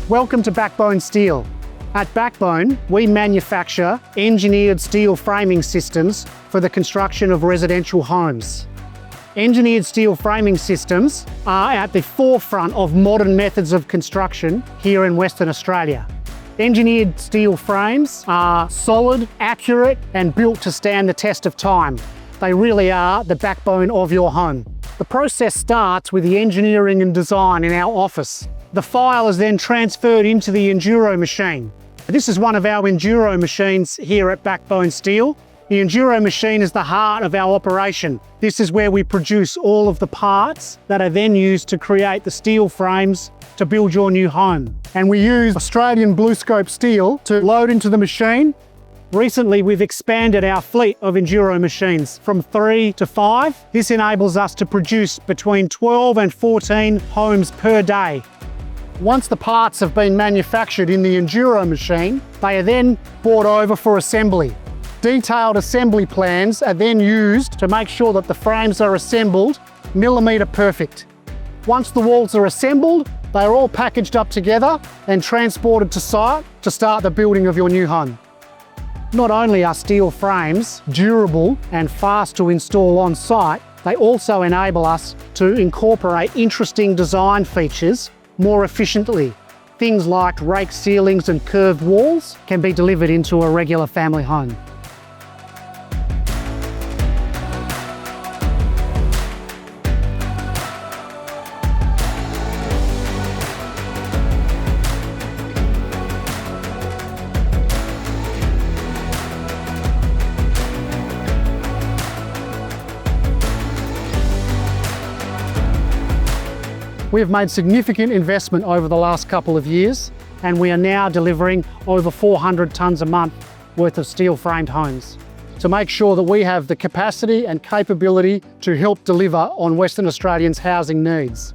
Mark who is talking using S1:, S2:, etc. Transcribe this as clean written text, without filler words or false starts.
S1: Welcome to BackBone Steel. At BackBone, we manufacture engineered steel framing systems for the construction of residential homes. Engineered steel framing systems are at the forefront of modern methods of construction here in Western Australia. Engineered steel frames are solid, accurate, and built to stand the test of time. They really are the backbone of your home. The process starts with the engineering and design in our office. The file is then transferred into the Enduro machine. This is one of our Enduro machines here at BackBone Steel. The Enduro machine is the heart of our operation. This is where we produce all of the parts that are then used to create the steel frames to build your new home. And we use Australian BlueScope steel to load into the machine. Recently, we've expanded our fleet of Enduro machines from 3 to 5. This enables us to produce between 12 and 14 homes per day. Once the parts have been manufactured in the Enduro machine, they are then brought over for assembly. Detailed assembly plans are then used to make sure that the frames are assembled millimetre perfect. Once the walls are assembled, they are all packaged up together and transported to site to start the building of your new home. Not only are steel frames durable and fast to install on site, they also enable us to incorporate interesting design features more efficiently. Things like rake ceilings and curved walls can be delivered into a regular family home. We have made significant investment over the last couple of years, and we are now delivering over 400 tonnes a month worth of steel framed homes to make sure that we have the capacity and capability to help deliver on Western Australians' housing needs.